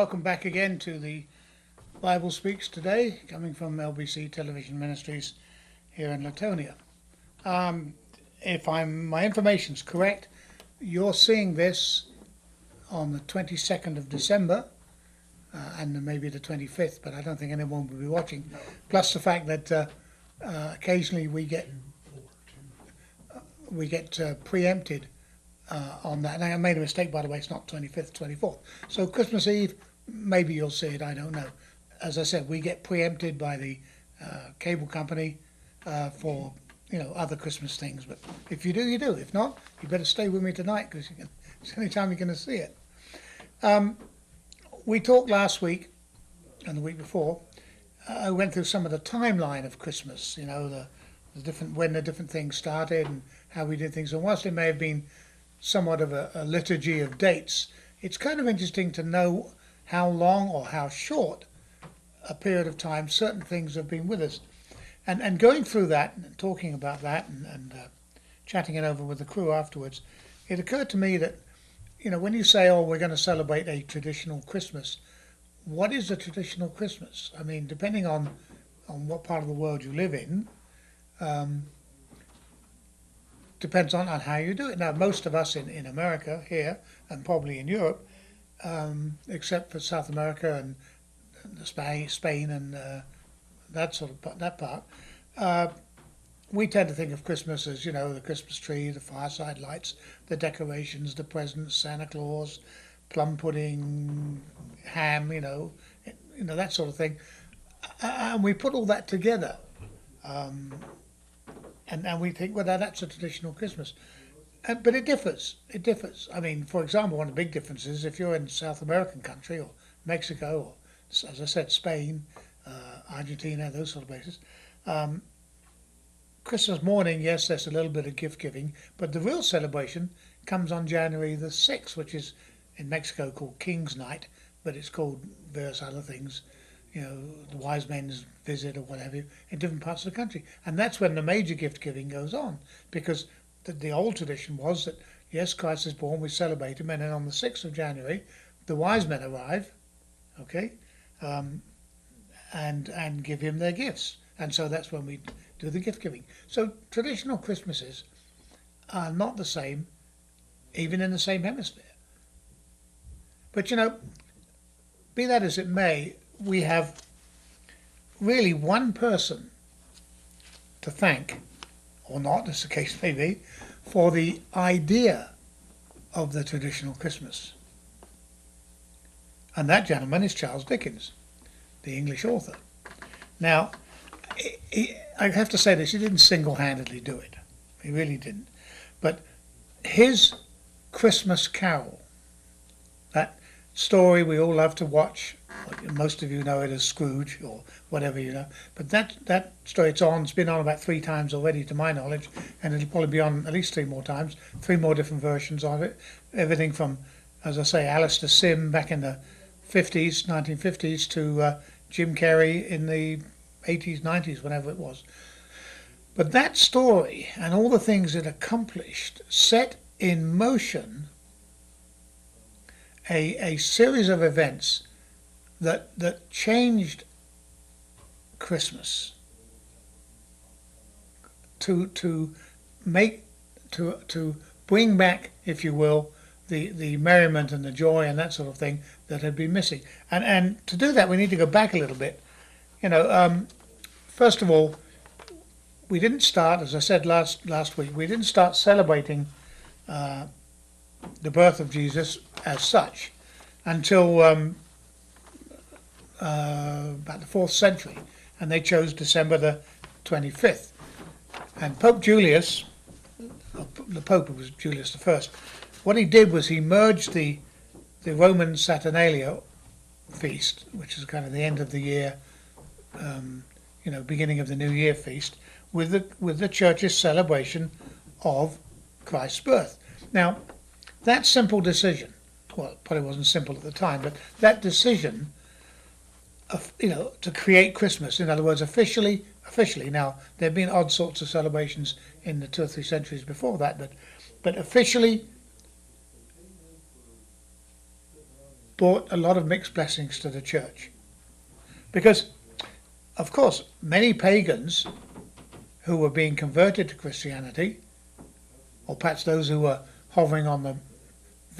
welcome back again to the Bible Speaks today, coming from LBC Television Ministries here in Latonia. If my information's correct, you're seeing this on the 22nd of December, and maybe the 25th, but I don't think anyone will be watching. Plus the fact that occasionally we get preempted on that. And I made a mistake, by the way, it's not 25th, 24th. So Christmas Eve, maybe you'll see it, I don't know. As I said, we get preempted by the cable company for other Christmas things. But if you do, you do. If not, you better stay with me tonight, because it's the only time you're going to see it. We talked last week and the week before. I went through some of the timeline of Christmas, the different, when the different things started and how we did things. And whilst it may have been somewhat of a liturgy of dates, it's kind of interesting to know how long or how short a period of time certain things have been with us. And going through that and talking about that and chatting it over with the crew afterwards, it occurred to me that, when you say, oh, we're going to celebrate a traditional Christmas, what is a traditional Christmas? I mean, depending on what part of the world you live in, depends on how you do it. Now, most of us in America here, and probably in Europe, except for South America and Spain and that part, we tend to think of Christmas as, the Christmas tree, the fireside lights, the decorations, the presents, Santa Claus, plum pudding, ham, that sort of thing. And we put all that together. And we think, well, that's a traditional Christmas. But it differs. It differs. I mean, for example, one of the big differences, if you're in South American country or Mexico or, as I said, Spain, Argentina, those sort of places, Christmas morning, yes, there's a little bit of gift giving, but the real celebration comes on January the 6th, which is in Mexico called King's Night, but it's called various other things, the wise men's visit or whatever, in different parts of the country. And that's when the major gift giving goes on, because the old tradition was that, yes, Christ is born, we celebrate him, and then on the 6th of January, the wise men arrive, okay, and give him their gifts. And so that's when we do the gift giving. So traditional Christmases are not the same, even in the same hemisphere. But be that as it may, we have really one person to thank, or not, as the case may be, for the idea of the traditional Christmas. And that gentleman is Charles Dickens, the English author. Now, I have to say this, he didn't single-handedly do it. He really didn't. But his Christmas Carol, that story we all love to watch, most of you know it as Scrooge or whatever, but that story, it's been on about 3 times already to my knowledge, and it'll probably be on at least 3 more times, 3 more different versions of it. Everything from, as I say, Alistair Sim back in the 50s, 1950s, to Jim Carrey in the 80s, 90s, whenever it was. But that story and all the things it accomplished set in motion a series of events that changed Christmas to bring back, if you will, the merriment and the joy and that sort of thing that had been missing. And to do that, we need to go back a little bit. First of all, we didn't start, as I said last week, we didn't start celebrating the birth of Jesus as such until about the 4th century, and they chose December the 25th. And Pope Julius, the Pope was Julius I, what he did was he merged the Roman Saturnalia feast, which is kind of the end of the year, beginning of the New Year feast, with the Church's celebration of Christ's birth. Now, that simple decision, well, it probably wasn't simple at the time, but that decision of, to create Christmas, in other words, officially, now, there have been odd sorts of celebrations in the 2 or 3 centuries before that, but officially brought a lot of mixed blessings to the church. Because, of course, many pagans who were being converted to Christianity, or perhaps those who were hovering on the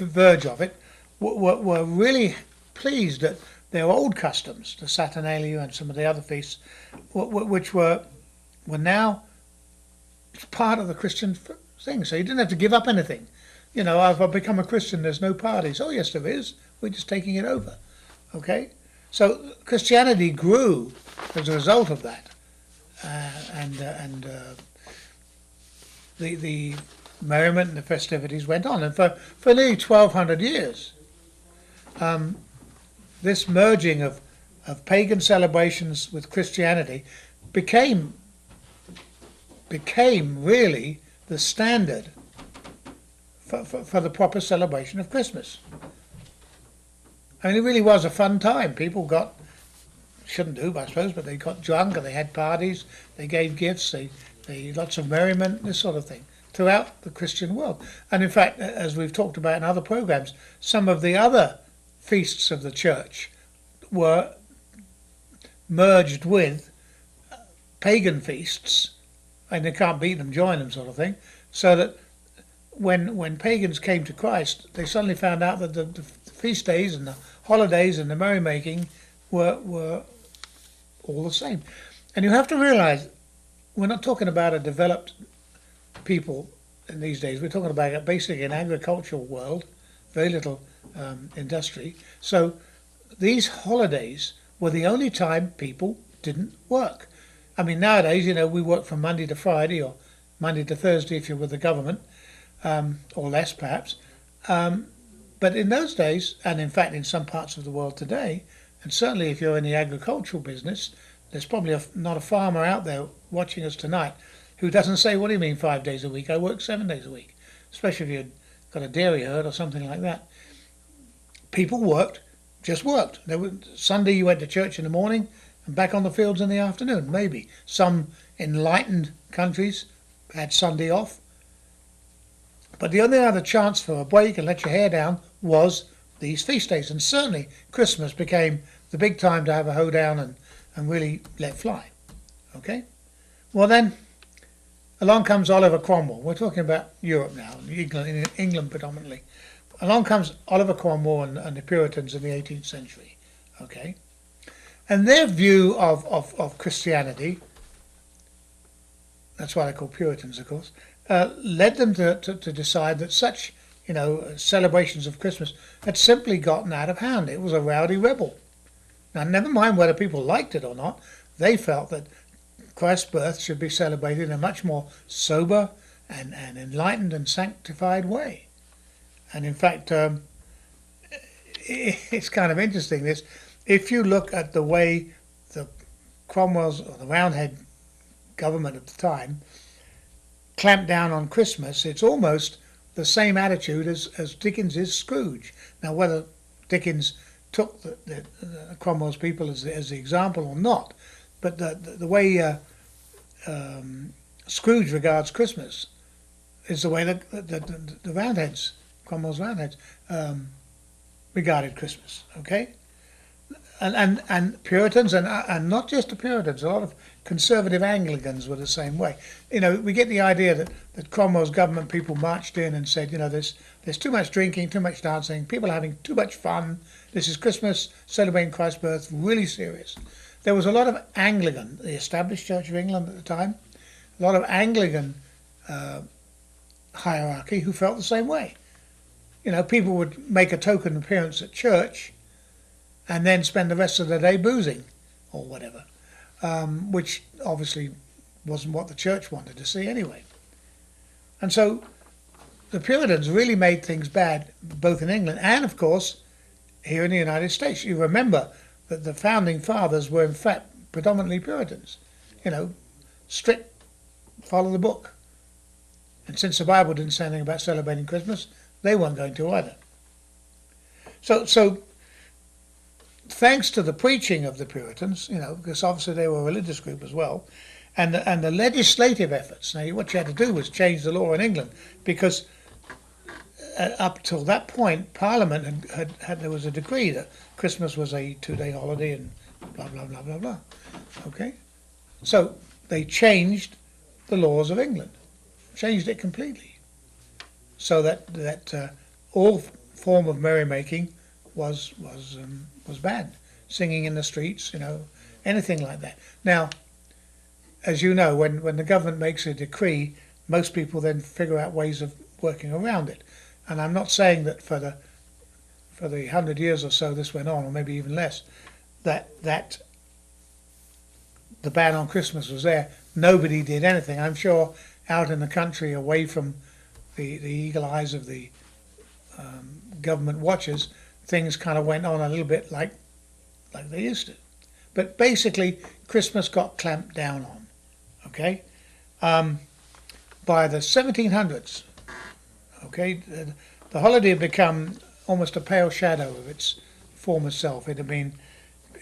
verge of it, were really pleased that their old customs, the Saturnalia and some of the other feasts, which were now part of the Christian thing. So you didn't have to give up anything. You know, I've become a Christian, there's no parties. Oh yes, there is. We're just taking it over. Okay? So Christianity grew as a result of that. The merriment and the festivities went on. And for nearly 1,200 years, this merging of pagan celebrations with Christianity became really the standard for the proper celebration of Christmas. I mean, it really was a fun time. People shouldn't do, I suppose, but they got drunk and they had parties, they gave gifts, they lots of merriment, this sort of thing, throughout the Christian world. And in fact, as we've talked about in other programs, some of the other feasts of the church were merged with pagan feasts, and they can't beat them, join them, sort of thing, so that when pagans came to Christ, they suddenly found out that the feast days and the holidays and the merrymaking were all the same. And you have to realize, we're not talking about a developed people in these days. We're talking about basically an agricultural world, very little industry. So these holidays were the only time people didn't work. I mean, nowadays, you know, we work from Monday to Friday or Monday to Thursday if you're with the government, or less perhaps. But in those days, and in fact in some parts of the world today, and certainly if you're in the agricultural business, there's probably not a farmer out there watching us tonight who doesn't say, what do you mean 5 days a week? I work 7 days a week, especially if you've got a dairy herd or something like that. People just worked. Sunday you went to church in the morning and back on the fields in the afternoon, maybe. Some enlightened countries had Sunday off. But the only other chance for a break and let your hair down was these feast days. And certainly Christmas became the big time to have a hoedown and really let fly. Okay? Well then, along comes Oliver Cromwell. We're talking about Europe now, England predominantly. Along comes Oliver Cromwell and the Puritans in the 18th century. Okay? And their view of Christianity, that's why they're called Puritans, of course, led them to decide that such, you know, celebrations of Christmas had simply gotten out of hand. It was a rowdy rebel. Now, never mind whether people liked it or not, they felt that Christ's birth should be celebrated in a much more sober and enlightened and sanctified way. And in fact, it's kind of interesting, this. If you look at the way the Cromwell's, or the Roundhead government at the time, clamped down on Christmas, it's almost the same attitude as Dickens's Scrooge. Now, whether Dickens took the Cromwell's people as the example or not, but the way Scrooge regards Christmas is the way that the Roundheads, Cromwell's Roundheads, regarded Christmas. Okay. And Puritans, and not just the Puritans, a lot of conservative Anglicans were the same way. You know, we get the idea that Cromwell's government people marched in and said, you know, there's too much drinking, too much dancing, people are having too much fun. This is Christmas, celebrating Christ's birth, really serious. There was a lot of Anglican, the established Church of England at the time, a lot of Anglican hierarchy who felt the same way. You know, people would make a token appearance at church and then spend the rest of the day boozing or whatever, which obviously wasn't what the church wanted to see anyway. And so the Puritans really made things bad, both in England and, of course, here in the United States. You remember that the founding fathers were, in fact, predominantly Puritans. You know, strict, follow the book. And since the Bible didn't say anything about celebrating Christmas, they weren't going to either. So thanks to the preaching of the Puritans, you know, because obviously they were a religious group as well, and the legislative efforts. Now, what you had to do was change the law in England, because up till that point, Parliament had there was a decree that Christmas was a 2-day holiday and blah blah blah blah blah. Okay, so they changed the laws of England, changed it completely, so that all form of merrymaking was banned. Singing in the streets, anything like that. Now, as you know, when the government makes a decree, most people then figure out ways of working around it. And I'm not saying that for the 100 years or so this went on, or maybe even less, that the ban on Christmas was there. Nobody did anything. I'm sure out in the country, away from the eagle eyes of the government watchers, things kind of went on a little bit like they used to. But basically, Christmas got clamped down on. Okay, by the 1700s. Okay, the holiday had become almost a pale shadow of its former self. It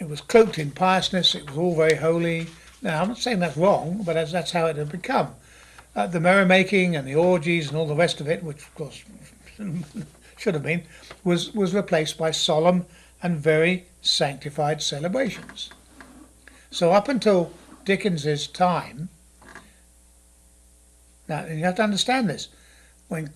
was cloaked in piousness. It was all very holy. Now, I'm not saying that's wrong, but that's how it had become. The merrymaking and the orgies and all the rest of it, which of course should have been, was replaced by solemn and very sanctified celebrations. So up until Dickens's time, now you have to understand this, when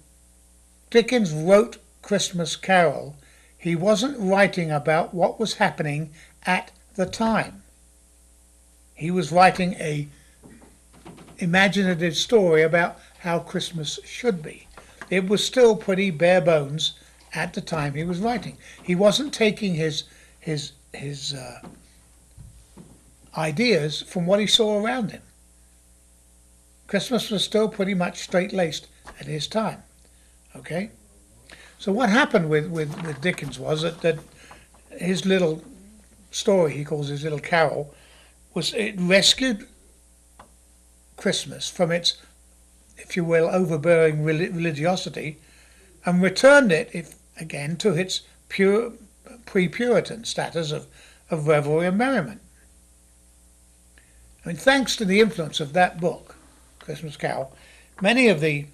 Dickens wrote Christmas Carol, he wasn't writing about what was happening at the time. He was writing a imaginative story about how Christmas should be. It was still pretty bare bones at the time he was writing. He wasn't taking his ideas from what he saw around him. Christmas was still pretty much straight-laced at his time. Okay? So what happened with Dickens was that his little story, he calls his little carol, it rescued Christmas from its, if you will, overbearing religiosity, and returned it, again, to its pure pre-Puritan status of revelry and merriment. I mean, thanks to the influence of that book, Christmas Carol, many of the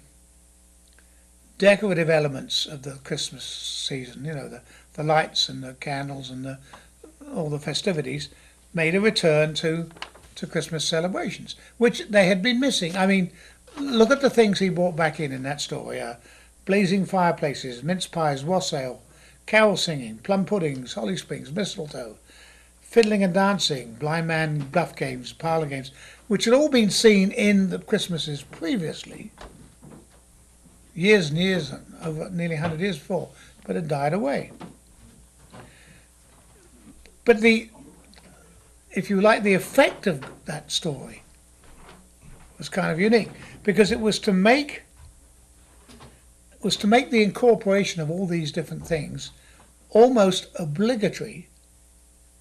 decorative elements of the Christmas season, the lights and the candles and all the festivities, made a return to Christmas celebrations, which they had been missing. I mean, look at the things he brought back in that story. Blazing fireplaces, mince pies, wassail, carol singing, plum puddings, holly springs, mistletoe, fiddling and dancing, blind man bluff games, parlour games, which had all been seen in the Christmases previously, years and years, over nearly 100 years before, but had died away. But if you like, the effect of that story was kind of unique, because it was to make the incorporation of all these different things almost obligatory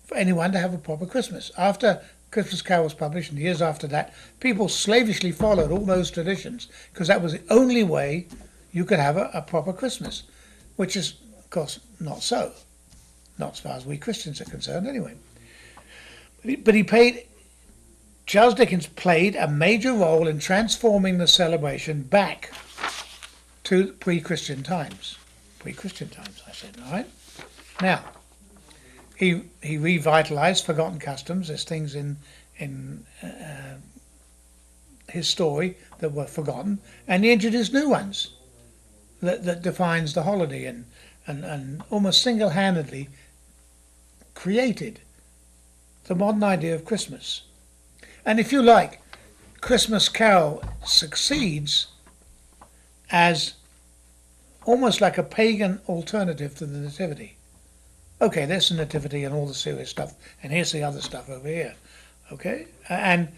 for anyone to have a proper Christmas. After Christmas Carol was published, and years after that, people slavishly followed all those traditions, because that was the only way you could have a proper Christmas, which is, of course, not so. Not as far as we Christians are concerned, anyway. But Charles Dickens played a major role in transforming the celebration back to pre-Christian times. Pre-Christian times, I said, all right? Now, he revitalized forgotten customs. There's things in his story that were forgotten, and he introduced new ones that defines the holiday and almost single-handedly created the modern idea of Christmas. And if you like, Christmas Carol succeeds as almost like a pagan alternative to the Nativity. Okay, there's the Nativity and all the serious stuff, and here's the other stuff over here. Okay? And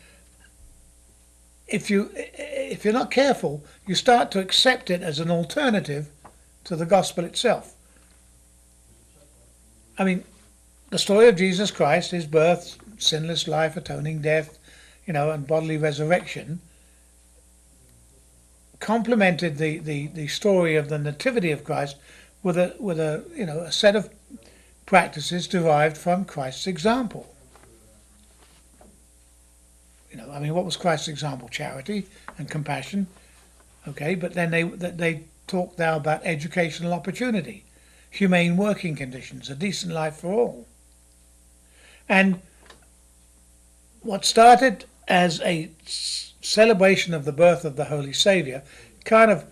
if you're not careful, you start to accept it as an alternative to the gospel itself. I mean, the story of Jesus Christ, his birth, sinless life, atoning death, and bodily resurrection, complemented the story of the nativity of Christ with a set of practices derived from Christ's example. What was Christ's example? Charity and compassion. Okay, but then they talk thou about educational opportunity, humane working conditions, a decent life for all. And what started as a celebration of the birth of the Holy Saviour, kind of,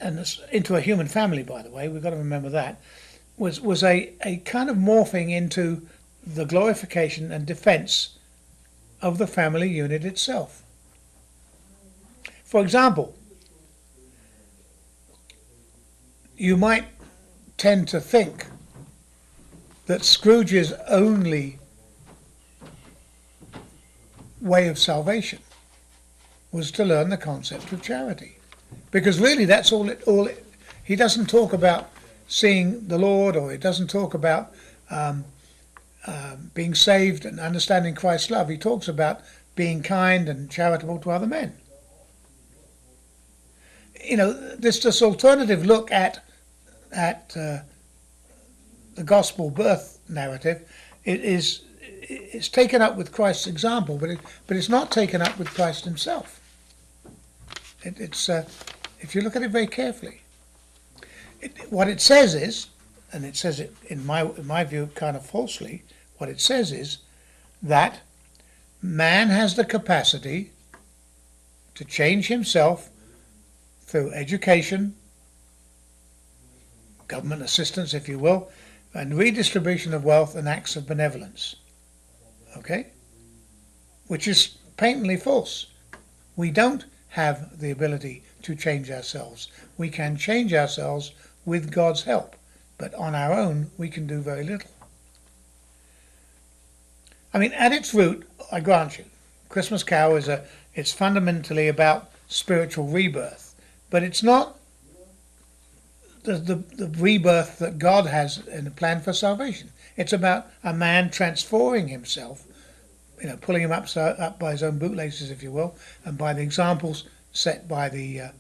and into a human family, by the way, we've got to remember that, was a kind of morphing into the glorification and defence of the family unit itself. For example, you might tend to think that Scrooge's only way of salvation was to learn the concept of charity, because really that's all it he doesn't talk about seeing the Lord, or he doesn't talk about being saved and understanding Christ's love. He talks about being kind and charitable to other men. You know, this alternative look at the gospel birth narrative is taken up with Christ's example, but it's not taken up with Christ himself. It's if you look at it very carefully, what it says is, and it says it in my view kind of falsely, what it says is that man has the capacity to change himself through education, government assistance, if you will, and redistribution of wealth and acts of benevolence. Okay? Which is patently false. We don't have the ability to change ourselves. We can change ourselves with God's help, but on our own we can do very little. I mean, at its root, I grant you, Christmas Carol it's fundamentally about spiritual rebirth, but it's not the rebirth that God has in a plan for salvation. It's about a man transforming himself, you know, pulling him up by his own bootlaces, if you will, and by the examples set by the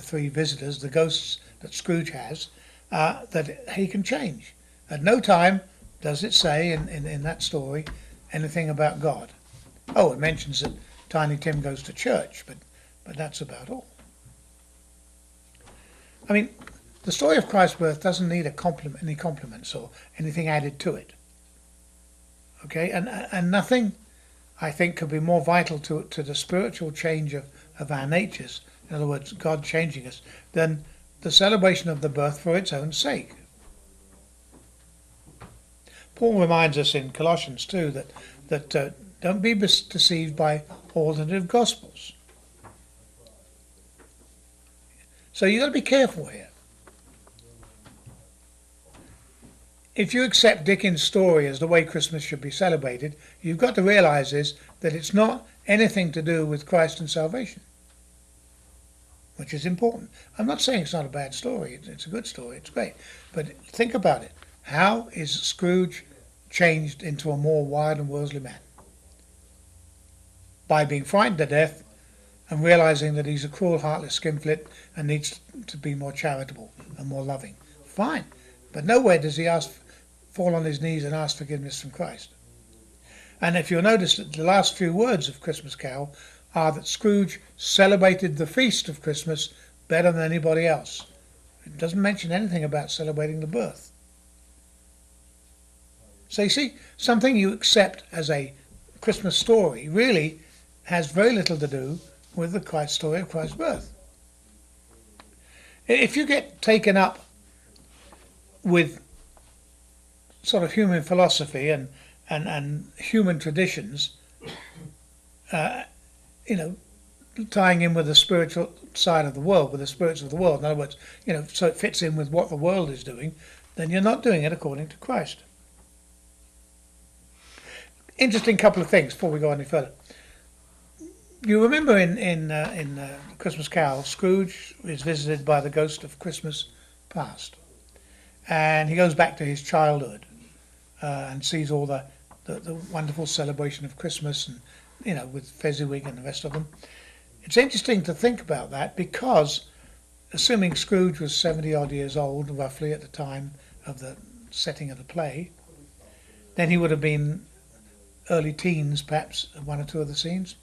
three visitors, the ghosts that Scrooge has, that he can change. At no time does it say in that story anything about God. Oh, it mentions that Tiny Tim goes to church, but that's about all. I mean, the story of Christ's birth doesn't need any compliments or anything added to it. Okay, and nothing, I think, could be more vital to the spiritual change of our natures, in other words, God changing us, than the celebration of the birth for its own sake. Paul reminds us in Colossians 2 that don't be deceived by alternative gospels. So you've got to be careful here. If you accept Dickens' story as the way Christmas should be celebrated, you've got to realise that it's not anything to do with Christ and salvation, which is important. I'm not saying it's not a bad story. It's a good story. It's great. But think about it. How is Scrooge changed into a more wild and worldly man? By being frightened to death and realising that he's a cruel, heartless skinflint and needs to be more charitable and more loving. Fine. But nowhere does he fall on his knees and ask forgiveness from Christ. And if you'll notice that the last few words of Christmas Carol are that Scrooge celebrated the feast of Christmas better than anybody else. It doesn't mention anything about celebrating the birth. So you see, something you accept as a Christmas story really has very little to do with the Christ story of Christ's birth. If you get taken up with sort of human philosophy and human traditions, tying in with the spiritual side of the world, with the spirits of the world, in other words, so it fits in with what the world is doing, then you're not doing it according to Christ. Interesting couple of things before we go any further. You remember in Christmas Carol, Scrooge is visited by the ghost of Christmas past, and he goes back to his childhood and sees all the wonderful celebration of Christmas, and with Fezziwig and the rest of them. It's interesting to think about that, because assuming Scrooge was 70 odd years old roughly at the time of the setting of the play, then he would have been early teens, perhaps, one or two of the scenes.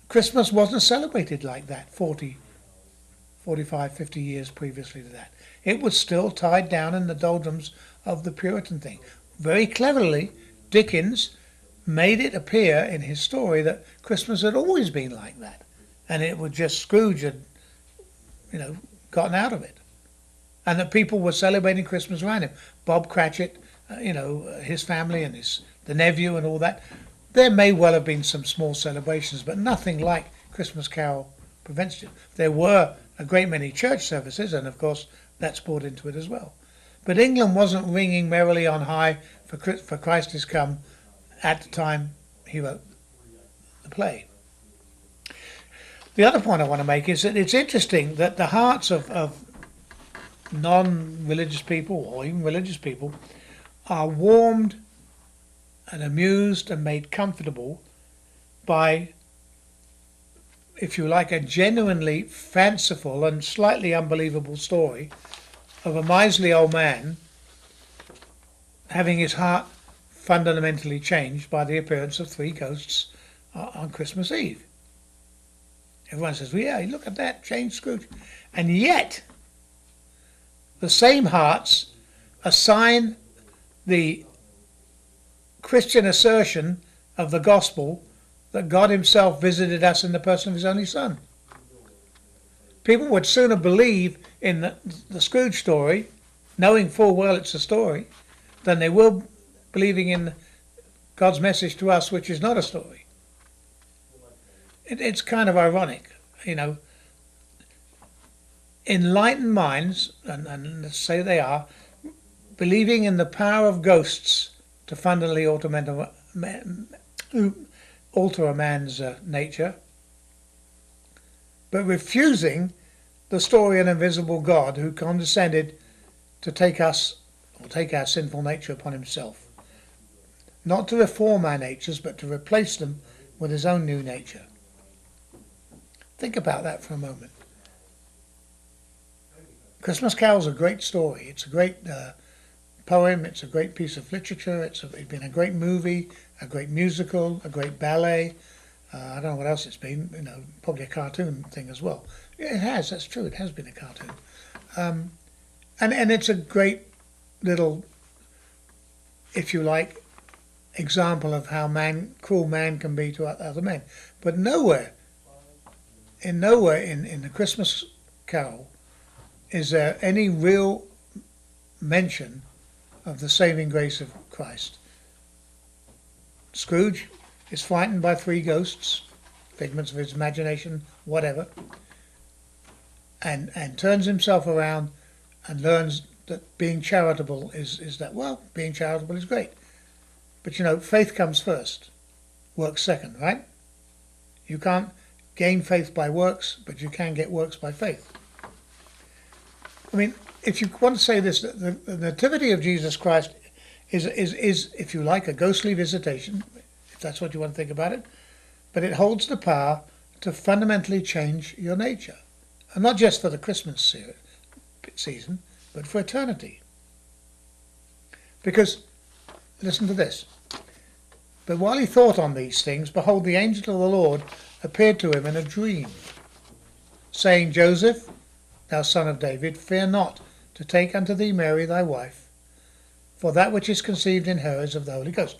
Christmas wasn't celebrated like that 40 45, 50 years previously to that. It was still tied down in the doldrums of the Puritan thing. Very cleverly, Dickens made it appear in his story that Christmas had always been like that, and it was just Scrooge had, gotten out of it, and that people were celebrating Christmas around him. Bob Cratchit, his family and the nephew and all that. There may well have been some small celebrations, but nothing like Christmas Carol preventative. There were a great many church services, and of course that's brought into it as well. But England wasn't ringing merrily on high for Christ is come at the time he wrote the play. The other point I want to make is that it's interesting that the hearts of non-religious people, or even religious people, are warmed and amused and made comfortable by, if you like, a genuinely fanciful and slightly unbelievable story of a miserly old man having his heart fundamentally changed by the appearance of three ghosts on Christmas Eve. Everyone says, well, yeah, look at that, changed Scrooge. And yet, the same hearts assign the Christian assertion of the gospel that God himself visited us in the person of his only Son. People would sooner believe in the Scrooge story, knowing full well it's a story, than they will believing in God's message to us, which is not a story. It's kind of ironic, Enlightened minds, and let's say they are, believing in the power of ghosts to fundamentally alter a man's nature, but refusing the story of an invisible God who condescended to take our sinful nature upon himself. Not to reform our natures, but to replace them with his own new nature. Think about that for a moment. Christmas Carol's a great story. It's a great poem. It's a great piece of literature. It's been a great movie, a great musical, a great ballet. I don't know what else it's been. Probably a cartoon thing as well. Yeah, it has. That's true. It has been a cartoon. And it's a great little, if you like, example of how cruel man can be to other men. But nowhere in the Christmas Carol is there any real mention of the saving grace of Christ. Scrooge is frightened by three ghosts, figments of his imagination, whatever, and turns himself around and learns that being charitable is that, well, being charitable is great. But faith comes first, works second, right? You can't gain faith by works, but you can get works by faith. I mean, if you want to say this, the nativity of Jesus Christ is, if you like, a ghostly visitation, if that's what you want to think about it, but it holds the power to fundamentally change your nature. And not just for the Christmas season, but for eternity. Because, listen to this, but while he thought on these things, behold, the angel of the Lord appeared to him in a dream, saying, Joseph, thou son of David, fear not to take unto thee Mary thy wife, for that which is conceived in her is of the Holy Ghost.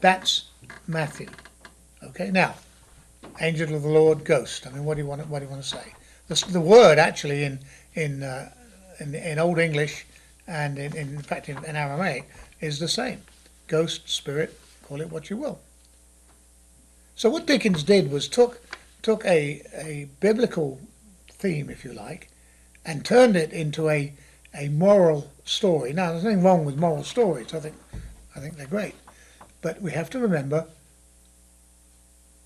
That's Matthew. Okay, now, angel of the Lord, ghost. I mean, what do you want to say? The word actually in Old English and in fact in Aramaic is the same. Ghost, spirit, call it what you will. So what Dickens did was took a biblical theme, if you like, and turned it into a moral story. Now, there's nothing wrong with moral stories. I think they're great. But we have to remember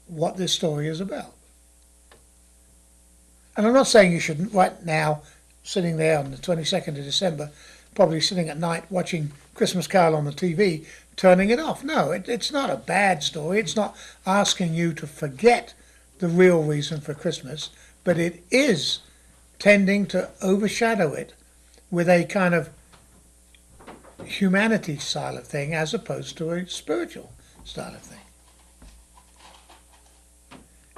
what this story is about. And I'm not saying you shouldn't, right now, sitting there on the 22nd of December, probably sitting at night watching Christmas Carol on the TV, turning it off. No, it's not a bad story. It's not asking you to forget the real reason for Christmas, but it is tending to overshadow it with a kind of humanity style of thing as opposed to a spiritual style of thing.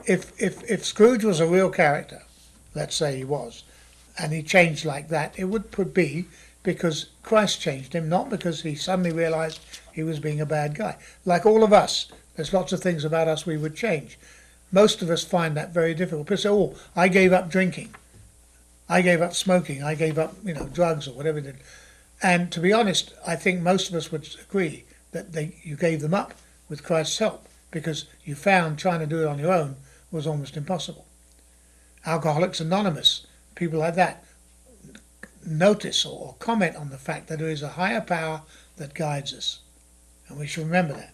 If Scrooge was a real character, let's say he was, and he changed like that, it would be because Christ changed him, not because he suddenly realized he was being a bad guy. Like all of us, there's lots of things about us we would change. Most of us find that very difficult. People say, oh, I gave up drinking, I gave up smoking, I gave up, drugs or whatever it did. And to be honest, I think most of us would agree that you gave them up with Christ's help, because you found trying to do it on your own was almost impossible. Alcoholics Anonymous, people like that, notice or comment on the fact that there is a higher power that guides us, and we should remember that.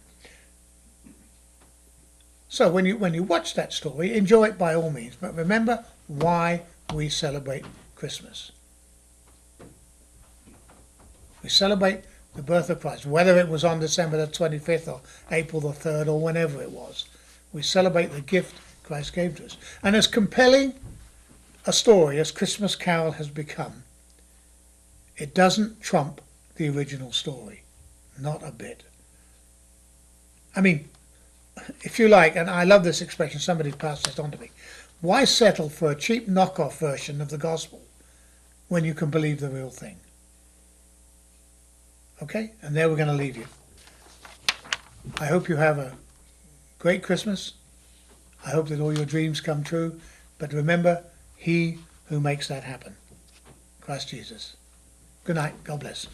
So when you watch that story, enjoy it by all means, but remember why we celebrate Christmas. We celebrate the birth of Christ, whether it was on December the 25th or April the 3rd or whenever it was. We celebrate the gift Christ gave to us. And as compelling a story as Christmas Carol has become, it doesn't trump the original story. Not a bit. I mean, if you like, and I love this expression, somebody passed this on to me, why settle for a cheap knockoff version of the gospel when you can believe the real thing? Okay, and there we're going to leave you. I hope you have a great Christmas. I hope that all your dreams come true. But remember, He who makes that happen, Christ Jesus. Good night. God bless.